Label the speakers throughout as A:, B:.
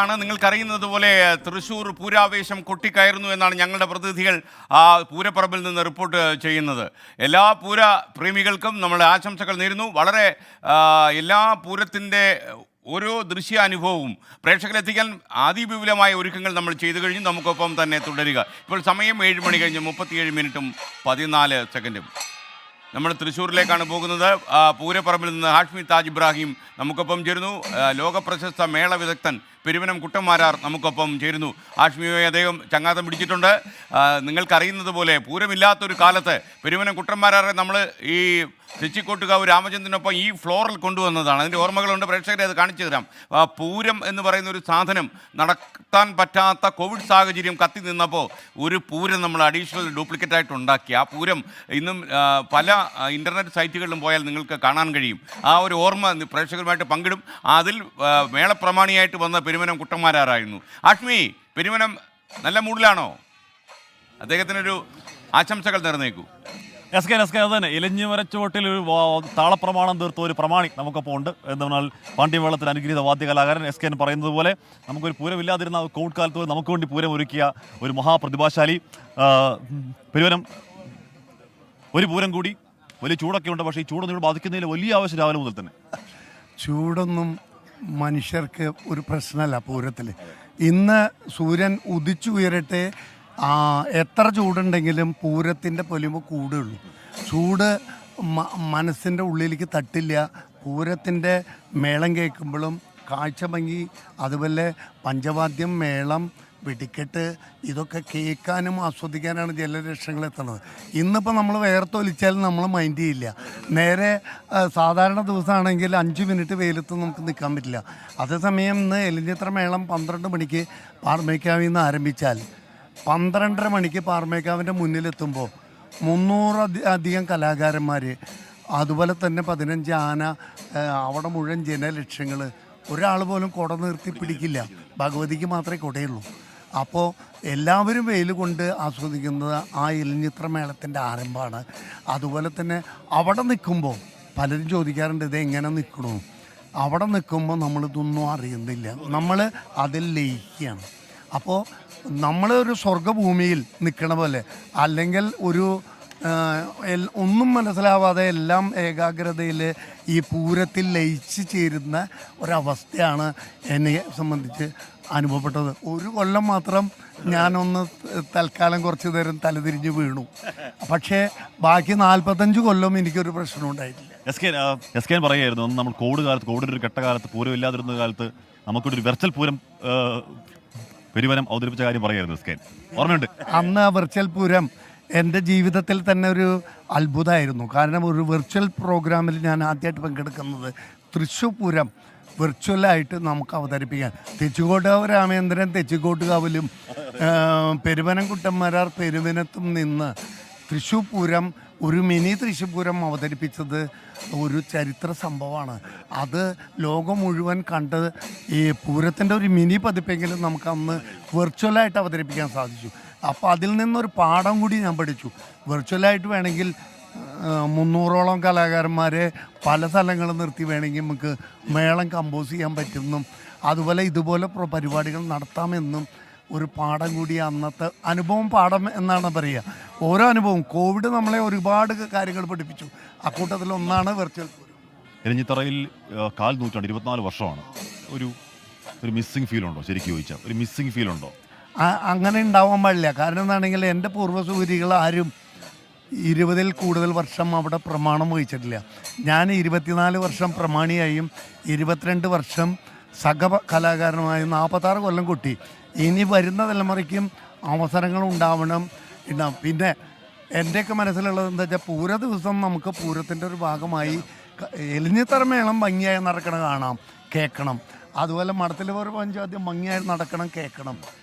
A: ാണ് നിങ്ങൾക്കറിയുന്നത് പോലെ തൃശ്ശൂർ പൂരാവേശം കൊട്ടിക്കയറുന്നു എന്നാണ് ഞങ്ങളുടെ പ്രതിനിധികൾ ആ പൂരപ്പറമ്പിൽ നിന്ന് റിപ്പോർട്ട് ചെയ്യുന്നത്. എല്ലാ പൂര പ്രേമികൾക്കും നമ്മൾ ആശംസകൾ നേരുന്നു. വളരെ എല്ലാ പൂരത്തിൻ്റെ ഓരോ ദൃശ്യാനുഭവവും പ്രേക്ഷകരെത്തിക്കാൻ അതിവിപുലമായ ഒരുക്കങ്ങൾ നമ്മൾ ചെയ്തു കഴിഞ്ഞു. നമുക്കൊപ്പം തന്നെ തുടരുക. ഇപ്പോൾ സമയം 7 മണി കഴിഞ്ഞ് 37 മിനിറ്റും 14 സെക്കൻഡും. നമ്മൾ തൃശ്ശൂരിലേക്കാണ് പോകുന്നത്. പൂരപ്പറമ്പിൽ നിന്ന് ഹാഷ്മി താജ് ഇബ്രാഹിം നമുക്കൊപ്പം ചേരുന്നു. ലോകപ്രശസ്ത മേള വിദഗ്ധൻ പെരുവനം കുട്ടന്മാരാർ നമുക്കൊപ്പം ചേരുന്നു. ഹാഷ്മിയെ അദ്ദേഹം ചങ്ങാതം പിടിച്ചിട്ടുണ്ട്. നിങ്ങൾക്കറിയുന്നത് പോലെ പൂരമില്ലാത്തൊരു കാലത്ത് പെരുവനം കുട്ടന്മാരാറെ നമ്മൾ ഈ തെച്ചിക്കോട്ടുകാവ് രാമചന്ദ്രനൊപ്പം ഈ ഫ്ലോറിൽ കൊണ്ടുവന്നതാണ്. അതിൻ്റെ ഓർമ്മകളുണ്ട്. പ്രേക്ഷകരെ അത് കാണിച്ചു തരാം. പൂരം എന്ന് പറയുന്ന ഒരു സാധനം നടത്താൻ പറ്റാത്ത കോവിഡ് സാഹചര്യം കത്തി നിന്നപ്പോൾ ഒരു പൂരം നമ്മൾ അഡീഷണൽ ഡ്യൂപ്ലിക്കേറ്റ് ഉണ്ടാക്കി. ആ പൂരം ഇന്നും പല ഇൻ്റർനെറ്റ് സൈറ്റുകളിലും പോയാൽ നിങ്ങൾക്ക് കാണാൻ കഴിയും. ആ ഒരു ഓർമ്മ പ്രേക്ഷകരുമായിട്ട് പങ്കിടും. അതിൽ മേളപ്രമാണിയായിട്ട് വന്ന പെരുവനം കുട്ടന്മാരാറായിരുന്നു. ഹാഷ്മി, പെരുവനം നല്ല മൂഡിലാണോ? അദ്ദേഹത്തിനൊരു ആശംസകൾ നേർന്നേക്കൂ.
B: എസ് കെ അത് തന്നെ ഇലഞ്ഞിമരച്ചുവട്ടിൽ ഒരു താളപ്രമാണം തീർത്ത ഒരു പ്രമാണി നമുക്കൊപ്പം ഉണ്ട്. എന്നാൽ പാണ്ഡ്യവേളത്തിൽ അനുഗ്രഹീത വാദ്യകലാകാരൻ എസ് കെ പറയുന്നത് പോലെ നമുക്കൊരു പൂരമില്ലാതിരുന്ന കോവിഡ് കാലത്ത് നമുക്ക് വേണ്ടി പൂരം ഒരുക്കിയ ഒരു മഹാപ്രതിഭാശാലി പെരുവനം. ഒരു പൂരം കൂടി വലിയ ചൂടൊക്കെ ഉണ്ട്. പക്ഷേ ഈ ചൂടൊന്നും ബാധിക്കുന്നതിൽ വലിയ ആവശ്യം രാവിലെ മുതൽ തന്നെ.
C: ചൂടൊന്നും മനുഷ്യർക്ക് ഒരു പ്രശ്നമല്ല പൂരത്തിൽ. ഇന്ന് സൂര്യൻ ഉദിച്ചുയരട്ടെ, എത്ര ചൂടുണ്ടെങ്കിലും പൂരത്തിൻ്റെ പൊലിമ കൂടുള്ളൂ. ചൂട് മനസ്സിൻ്റെ ഉള്ളിലേക്ക് തട്ടില്ല. പൂരത്തിൻ്റെ മേളം കേൾക്കുമ്പോഴും കാഴ്ച ഭംഗി, അതുപോലെ പഞ്ചവാദ്യം, മേളം, വെടിക്കെട്ട്, ഇതൊക്കെ കേൾക്കാനും ആസ്വദിക്കാനാണ് ജലരക്ഷകൾ എത്തുന്നത്. ഇന്നിപ്പോൾ നമ്മൾ വേർത്തൊലിച്ചാലും നമ്മൾ മൈൻഡ് ചെയ്യില്ല. നേരെ സാധാരണ ദിവസമാണെങ്കിൽ 5 മിനിറ്റ് വെയിലത്ത് നമുക്ക് നിൽക്കാൻ പറ്റില്ല. അതേസമയം ഇന്ന് എലിഞ്ഞിത്ര മേളം 12 മണിക്ക് പാർമേക്കാവിൽ നിന്ന് ആരംഭിച്ചാൽ 12:30 മണിക്ക് പാർമേക്കാവിൻ്റെ മുന്നിലെത്തുമ്പോൾ 300 അധികം കലാകാരന്മാർ, അതുപോലെ തന്നെ 15 ആന, അവിടെ മുഴുവൻ ജനലക്ഷങ്ങൾ. ഒരാൾ പോലും കുട നിർത്തി പിടിക്കില്ല. ഭഗവതിക്ക് മാത്രമേ കുടയുള്ളൂ. അപ്പോൾ എല്ലാവരും വെയിൽ കൊണ്ട് ആസ്വദിക്കുന്നത് ആ ഇലഞ്ഞിത്ര മേളത്തിൻ്റെ ആരംഭമാണ്. അതുപോലെ തന്നെ അവിടെ നിൽക്കുമ്പോൾ പലരും ചോദിക്കാറുണ്ട്, ഇത് എങ്ങനെ നിൽക്കണു? അവിടെ നിൽക്കുമ്പോൾ നമ്മളിതൊന്നും അറിയുന്നില്ല, നമ്മൾ അതിൽ ലയിക്കുകയാണ്. അപ്പോൾ നമ്മളൊരു സ്വർഗഭൂമിയിൽ നിൽക്കണ പോലെ, അല്ലെങ്കിൽ ഒരു ഒന്നും മനസ്സിലാവാതെ എല്ലാം ഏകാഗ്രതയിൽ ഈ പൂരത്തിൽ ലയിച്ച് ചേരുന്ന ഒരവസ്ഥയാണ് എന്നെ സംബന്ധിച്ച് അനുഭവപ്പെട്ടത്. ഒരു കൊല്ലം മാത്രം ഞാനൊന്ന് തൽക്കാലം കുറച്ച് നേരം തലതിരിഞ്ഞ് വീണു. പക്ഷേ ബാക്കി 45 കൊല്ലം എനിക്കൊരു പ്രശ്നം ഉണ്ടായിട്ടില്ല.
B: എസ് കെ പറയുമായിരുന്നു, നമ്മൾ കോവിഡിൻ്റെ ഒരു ഘട്ടകാലത്ത് പൂരം ഇല്ലാതിരുന്ന കാലത്ത് നമുക്കൊരു വെർച്വൽ പൂരം പെരുവനം അവതരിപ്പിച്ച കാര്യം പറയായിരുന്നു. എസ് കെ ഓർമ്മയുണ്ട്?
C: അന്ന് ആ വെർച്വൽ പൂരം എൻ്റെ ജീവിതത്തിൽ തന്നെ ഒരു അത്ഭുതമായിരുന്നു. കാരണം ഒരു വെർച്വൽ പ്രോഗ്രാമിൽ ഞാൻ ആദ്യമായിട്ട് പങ്കെടുക്കുന്നത് തൃശ്ശൂർ പൂരം വെർച്വലായിട്ട് നമുക്ക് അവതരിപ്പിക്കാൻ. തെച്ചിക്കോട്ടുകാവ് രാമേന്ദ്രൻ തെച്ചിക്കോട്ടുകാവിലും പെരുവനം കുട്ടന്മാരാർ പെരുവനത്തും നിന്ന് തൃശ്ശൂർ പൂരം, ഒരു മിനി തൃശ്ശൂർ പൂരം അവതരിപ്പിച്ചത് ഒരു ചരിത്ര സംഭവമാണ്. അത് ലോകം മുഴുവൻ കണ്ട് ഈ പൂരത്തിൻ്റെ ഒരു മിനി പതിപ്പെങ്കിലും നമുക്ക് അന്ന് വെർച്വലായിട്ട് അവതരിപ്പിക്കാൻ സാധിച്ചു. അപ്പോൾ അതിൽ നിന്നൊരു പാഠം കൂടി ഞാൻ പഠിച്ചു. വെർച്വലായിട്ട് വേണമെങ്കിൽ 300ഓളം കലാകാരന്മാരെ പല സ്ഥലങ്ങളിൽ നിർത്തി വേണമെങ്കിൽ നമുക്ക് മേളം കമ്പോസ് ചെയ്യാൻ പറ്റുമെന്നും, അതുപോലെ ഇതുപോലെ പരിപാടികൾ നടത്താമെന്നും ഒരു പാഠം കൂടി അന്നത്തെ അനുഭവം. പാഠം എന്നാണ് പറയുക. ഓരോ അനുഭവം, കോവിഡ് നമ്മളെ ഒരുപാട് കാര്യങ്ങൾ പഠിപ്പിച്ചു. അക്കൂട്ടത്തിൽ ഒന്നാണ് വെർച്വൽ പൂരം.
B: എലിഞ്ഞിത്തറയിൽ കാൽ നൂറ്റാണ്ട് 24 വർഷമാണ്. ഒരു മിസ്സിങ് ഫീൽ ഉണ്ടോ? ശരിക്കും ചോദിച്ചാൽ ഒരു മിസ്സിങ് ഫീൽ ഉണ്ടോ?
C: അങ്ങനെ ഉണ്ടാവാൻ പാടില്ല. കാരണം എന്താണെങ്കിൽ എൻ്റെ പൂർവ്വസൂരികൾ ആരും 20-ൽ കൂടുതൽ വർഷം അവിടെ പ്രമാണം വഹിച്ചിട്ടില്ല. ഞാൻ 24 വർഷം പ്രമാണിയായും 22 വർഷം കലാകാരനുമായും 46 കൊല്ലം കുട്ടി. ഇനി വരുന്ന തലമുറയ്ക്കും അവസരങ്ങൾ ഉണ്ടാവണം. പിന്നെ എൻ്റെയൊക്കെ മനസ്സിലുള്ളത് എന്താ വെച്ചാൽ, പൂര ദിവസം നമുക്ക് പൂരത്തിൻ്റെ ഒരു ഭാഗമായി എലിഞ്ഞിത്തറ മേളം ഭംഗിയായി നടക്കണം, കാണാം, കേൾക്കണം. അതുപോലെ മഠത്തിൽ ഒരു പഞ്ചവാദ്യം ഭംഗിയായി നടക്കണം, കേൾക്കണം.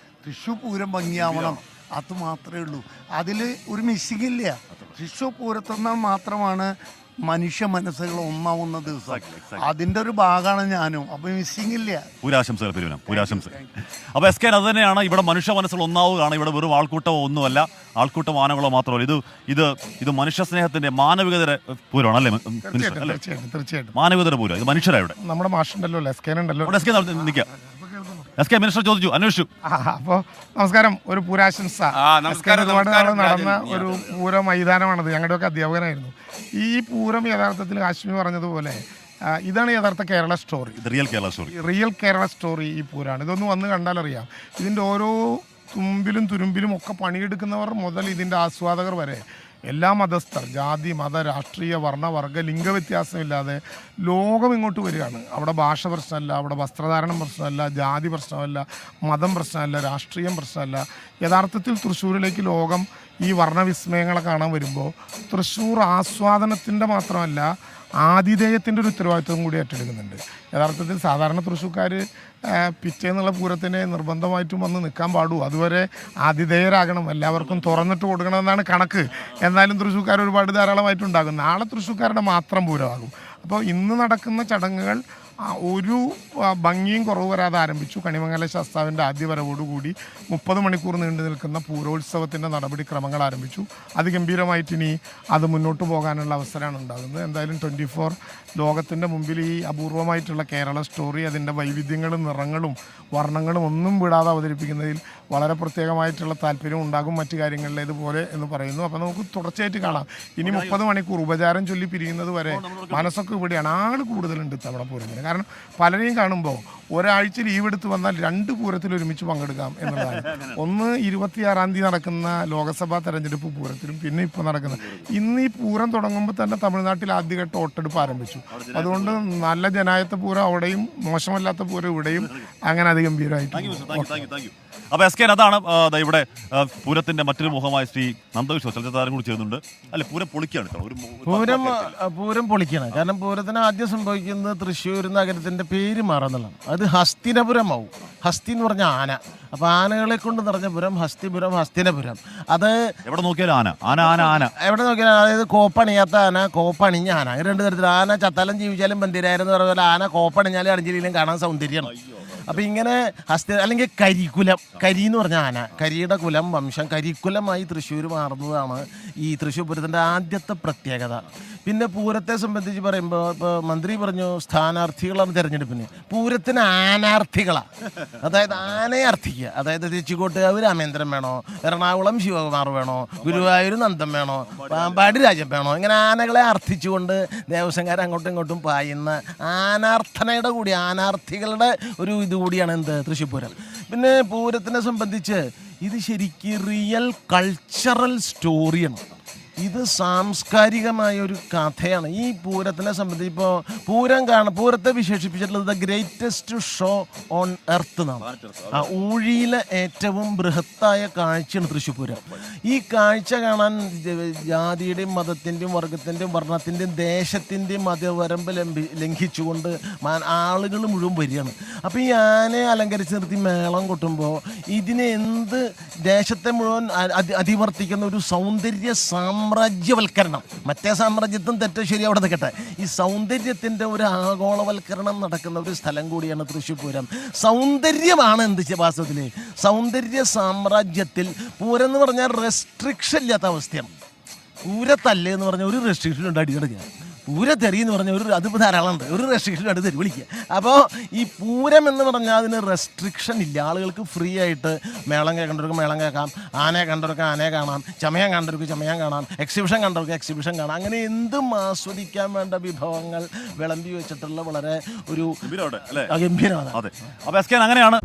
C: തൃശ്ശൂർ പൂരം ഭംഗിയാവണം, അത് മാത്രമേ ഉള്ളൂ. അതിൽ ഒരു മിസ്സിംഗ് ഇല്ല. തൃശ്ശൂർ പൂരത്തെന്നാൽ മാത്രമാണ് മനുഷ്യ മനസ്സുകൾ ഒന്നാവുന്ന ദിവസം. അതിൻ്റെ ഒരു ഭാഗമാണ് ഞാനും. അപ്പോൾ മിസ്സിംഗ് ഇല്ല.
B: പൂരാശംസകൾ പെരുവനം, പൂരാശംസ. അപ്പോൾ എസ് കെ അത് തന്നെയാണ്. ഇവിടെ മനുഷ്യ മനസ്സുകൾ ഒന്നാവുകയാണ്. ഇവിടെ വെറും ആൾക്കൂട്ടമോ ഒന്നുമല്ല, ആൾക്കൂട്ടം ആനകളോ മാത്രമല്ല. ഇത് മനുഷ്യ സ്നേഹത്തിന്റെ മാനവികതയുടെ പൂരമാണ് അല്ലേ?
C: തീർച്ചയായിട്ടും
B: മാനവികതയുടെ പൂരം. ഇത് മനുഷ്യരാണ്. ഇവിടെ
C: നമ്മുടെ മാഷുണ്ടല്ലോ, എസ് കെ ഉണ്ടല്ലോ.
B: എസ് കെ നിൽക്കാം. SK മിനിസ്റ്റർ ചോദിച്ചു, അന്വേഷിച്ചു.
D: അപ്പോൾ നമസ്കാരം, ഒരു പൂരാശംസ.
A: നമസ്കാരം,
D: ഒരുപാട് നാൾ
A: നമസ്കാരം,
D: നടന്ന
A: രാജൻ.
D: ഒരു പൂര മൈതാനമാണത്. ഞങ്ങളുടെയൊക്കെ അധ്യാപകനായിരുന്നു. ഈ പൂരം യഥാർത്ഥത്തിൽ കാശ്മീർ പറഞ്ഞതുപോലെ ഇതാണ് യഥാർത്ഥ Kerala story,
B: real Kerala story.
D: Real Kerala story ഈ പൂരാണ്. ഇതൊന്ന് വന്ന് കണ്ടാലറിയാം. ഇതിൻ്റെ ഓരോ തുമ്പിലും തുരുമ്പിലും ഒക്കെ പണിയെടുക്കുന്നവർ മുതൽ ഇതിൻ്റെ ആസ്വാദകർ വരെ എല്ലാ മതസ്ഥർ, ജാതി മത രാഷ്ട്രീയ വർണ്ണ വർഗ ലിംഗവ്യത്യാസമില്ലാതെ ലോകം ഇങ്ങോട്ട് വരികയാണ്. അവിടെ ഭാഷ പ്രശ്നമല്ല, അവിടെ വസ്ത്രധാരണം പ്രശ്നമല്ല, ജാതി പ്രശ്നമല്ല, മതം പ്രശ്നമല്ല, രാഷ്ട്രീയം പ്രശ്നമല്ല. യഥാർത്ഥത്തിൽ തൃശ്ശൂരിലേക്ക് ലോകം ഈ വർണ്ണവിസ്മയങ്ങളെ കാണാൻ വരുമ്പോൾ തൃശ്ശൂർ ആസ്വാദനത്തിൻ്റെ മാത്രമല്ല ആതിഥേയത്തിൻ്റെ ഒരു ഉത്തരവാദിത്വം കൂടി ഏറ്റെടുക്കുന്നുണ്ട്. യഥാർത്ഥത്തിൽ സാധാരണ തൃശ്ശൂർക്കാർ പിറ്റേന്നുള്ള പൂരത്തിന് നിർബന്ധമായിട്ടും വന്ന് നിൽക്കാൻ പാടൂ, അതുവരെ ആതിഥേയരാകണം, എല്ലാവർക്കും തുറന്നിട്ട് കൊടുക്കണമെന്നാണ് കണക്ക്. എന്നാലും തൃശ്ശൂർക്കാർ ഒരുപാട് ധാരാളമായിട്ടുണ്ടാകും. നാളെ തൃശ്ശൂർക്കാരുടെ മാത്രം പൂരമാകും. അപ്പോൾ ഇന്ന് നടക്കുന്ന ചടങ്ങുകൾ ഒരു ഭംഗിയും കുറവ് വരാതെ ആരംഭിച്ചു. കണിമംഗല ശാസ്താവിൻ്റെ ആദ്യ വരവോടുകൂടി 30 മണിക്കൂർ നീണ്ടു നിൽക്കുന്ന പൂരോത്സവത്തിൻ്റെ നടപടിക്രമങ്ങൾ ആരംഭിച്ചു. അതിഗംഭീരമായിട്ട് ഇനി അത് മുന്നോട്ട് പോകാനുള്ള അവസരമാണ് ഉണ്ടാകുന്നത്. എന്തായാലും 24 ലോകത്തിൻ്റെ മുമ്പിൽ ഈ അപൂർവമായിട്ടുള്ള കേരള സ്റ്റോറി അതിൻ്റെ വൈവിധ്യങ്ങളും നിറങ്ങളും വർണ്ണങ്ങളും ഒന്നും വിടാതെ അവതരിപ്പിക്കുന്നതിൽ വളരെ പ്രത്യേകമായിട്ടുള്ള താല്പര്യം ഉണ്ടാകും മറ്റു കാര്യങ്ങളിലേതുപോലെ എന്ന് പറയുന്നു. അപ്പോൾ നമുക്ക് തുടർച്ചയായിട്ട് കാണാം. ഇനി 30 മണിക്കൂർ ഉപചാരം ചൊല്ലി പിരിയുന്നത് വരെ മനസ്സൊക്കെ ഇവിടെയാണ്. ആൾ കൂടുതലുണ്ട് തവണ പൂരത്തിന്. കാരണം പലരെയും കാണുമ്പോൾ ഒരാഴ്ച ലീവ് എടുത്ത് വന്നാൽ 2 പൂരത്തിൽ ഒരുമിച്ച് പങ്കെടുക്കാം എന്നുള്ളതാണ്. ഒന്ന് 26-ാം തീയതി നടക്കുന്ന ലോക്സഭാ തെരഞ്ഞെടുപ്പ് പൂരത്തിലും പിന്നെ ഇപ്പോൾ നടക്കുന്ന ഇന്ന് ഈ പൂരം തുടങ്ങുമ്പോൾ തന്നെ തമിഴ്നാട്ടിൽ ആദ്യഘട്ട വോട്ടെടുപ്പ് ആരംഭിച്ചു. അതുകൊണ്ട് നല്ല ജനായത്ത പൂരം അവിടെയും മോശമല്ലാത്ത പൂരം ഇവിടെയും അങ്ങനെ അതിഗംഭീരമായിട്ട്.
B: അപ്പോൾ SK അതാണ് ഇവിടെ പൂരത്തിന്റെ മറ്റൊരു മുഖമായ ശ്രീ നന്ദകിഷോർ ചലച്ചിത്രതാരം കൂടി ചേരുന്നുണ്ട്. അല്ലെ, പൂരം പൊളിക്കുകയാണ്
E: പൂരം പൊളിക്കുകയാണ്. കാരണം പൂരത്തിന് ആദ്യം സംഭവിക്കുന്നത് തൃശ്ശൂർ നഗരത്തിന്റെ പേര് മാറുന്നതാണ്. അത് ഹസ്തിനപുരമാവും. ഹസ്തി എന്ന് പറഞ്ഞ ആന. അപ്പോൾ ആനകളെ കൊണ്ട് നിറഞ്ഞ പുരം ഹസ്തിപുരം, ഹസ്തിനപുരം. അത്
B: എവിടെ നോക്കിയാലും ആന ആന ആന ആന
E: എവിടെ നോക്കിയാലും, അതായത് കോപ്പണിയാത്ത ആന, കോപ്പണിഞ്ഞ ആന. അങ്ങനെ 2 തരത്തിൽ. ആന ചത്താലും ജീവിച്ചാലും ബന്ധിരായെന്ന് പറഞ്ഞ പോലെ ആന കോപ്പണിഞ്ഞാലും അടിഞ്ചലിയിലും കാണാൻ സൗന്ദര്യമാണ്. അപ്പം ഇങ്ങനെ അല്ലെങ്കിൽ കരിക്കുലം, കരി എന്ന് പറഞ്ഞ ആന, കരിയുടെ കുലം വംശം, കരിക്കുലമായി തൃശ്ശൂർ മാറുന്നതാണ് ഈ തൃശ്ശൂർ പൂരത്തിൻ്റെ ആദ്യത്തെ പ്രത്യേകത. പിന്നെ പൂരത്തെ സംബന്ധിച്ച് പറയുമ്പോൾ ഇപ്പോൾ മന്ത്രി പറഞ്ഞു സ്ഥാനാർത്ഥികളാണ് തിരഞ്ഞെടുപ്പിന്. പൂരത്തിന് ആനാർത്ഥികളാണ്. അതായത് ആനയെ അർത്ഥിക്കുക. അതായത് തെച്ചിക്കോട്ടുകാവ് രാമേന്ദ്രൻ വേണോ, എറണാകുളം ശിവകുമാർ വേണോ, ഗുരുവായൂർ നന്ദൻ വേണോ, പാമ്പാടി രാജൻ വേണോ, ഇങ്ങനെ ആനകളെ അർത്ഥിച്ചുകൊണ്ട് ദേവസ്വംകാർ അങ്ങോട്ടും ഇങ്ങോട്ടും പായുന്ന ആനാർത്ഥനയുടെ കൂടി ആനാർത്ഥികളുടെ ഒരു ഇതുകൂടിയാണ് എന്ത് തൃശ്ശൂർ പൂരം. പിന്നെ പൂരത്തിനെ സംബന്ധിച്ച് ഇത് ശരിക്കും റിയൽ കൾച്ചറൽ സ്റ്റോറിയാണ്. ഇത് സാംസ്കാരികമായ ഒരു കഥയാണ്. ഈ പൂരത്തിനെ സംബന്ധിച്ച് ഇപ്പോൾ പൂരത്തെ വിശേഷിപ്പിച്ചിട്ടുള്ളത് the greatest show on earth എന്നാണ്. ഊഴിയിലെ ഏറ്റവും ബൃഹത്തായ കാഴ്ചയാണ് തൃശ്ശൂർ പൂരം. ഈ കാഴ്ച കാണാൻ ജാതിയുടെയും മതത്തിൻ്റെയും വർഗത്തിൻ്റെയും വർണ്ണത്തിൻ്റെയും ദേശത്തിൻ്റെയും മതവരമ്പ് ലംഘിച്ചുകൊണ്ട് ആളുകൾ മുഴുവൻ വരികയാണ്. അപ്പോൾ ഈ ആനയെ അലങ്കരിച്ച് നിർത്തി മേളം കൊട്ടുമ്പോൾ ഇതിനെ ദേശത്തെ മുഴുവൻ അതിവർത്തിക്കുന്ന ഒരു സൗന്ദര്യ സാമ്രാജ്യവൽക്കരണം. മറ്റേ സാമ്രാജ്യത്വം തെറ്റ ശരി അവിടെ നിൽക്കട്ടെ. ഈ സൗന്ദര്യത്തിൻ്റെ ഒരു ആഗോളവൽക്കരണം നടക്കുന്ന ഒരു സ്ഥലം കൂടിയാണ് തൃശ്ശൂർ പൂരം. സൗന്ദര്യമാണ് എന്ത് വാസ്തവത്തിൽ സൗന്ദര്യ സാമ്രാജ്യത്തിൽ പൂരം എന്ന് പറഞ്ഞാൽ റെസ്ട്രിക്ഷൻ ഇല്ലാത്ത അവസ്ഥയാണ്. പൂരത്തല്ലേ എന്ന് പറഞ്ഞാൽ ഒരു റെസ്ട്രിക്ഷൻ ഉണ്ട്, അടിച്ചെടുക്കുക. പൂരത്തെറി എന്ന് പറഞ്ഞാൽ അത് ധാരാളമുണ്ട്, ഒരു റെസ്ട്രിക്ഷൻ അടുത്ത് തെറി വിളിക്കുക. അപ്പോൾ ഈ പൂരം എന്ന് പറഞ്ഞാൽ അതിന് റെസ്ട്രിക്ഷൻ ഇല്ല. ആളുകൾക്ക് ഫ്രീ ആയിട്ട് മേളം കേൾക്കേണ്ടവർക്ക് മേളം കേൾക്കാം, ആനയെ കണ്ടവർക്ക് ആനയെ കാണാം, ചമയം കണ്ടവർക്ക് ചമയം കാണാം, എക്സിബിഷൻ കണ്ടവർക്ക് എക്സിബിഷൻ കാണാം. അങ്ങനെ എന്തും ആസ്വദിക്കാൻ വേണ്ട വിഭവങ്ങൾ വിളമ്പി വെച്ചിട്ടുള്ള വളരെ ഒരു ഗംഭീരമാണ്.
B: അതെ. അപ്പോൾ SK അങ്ങനെയാണ്.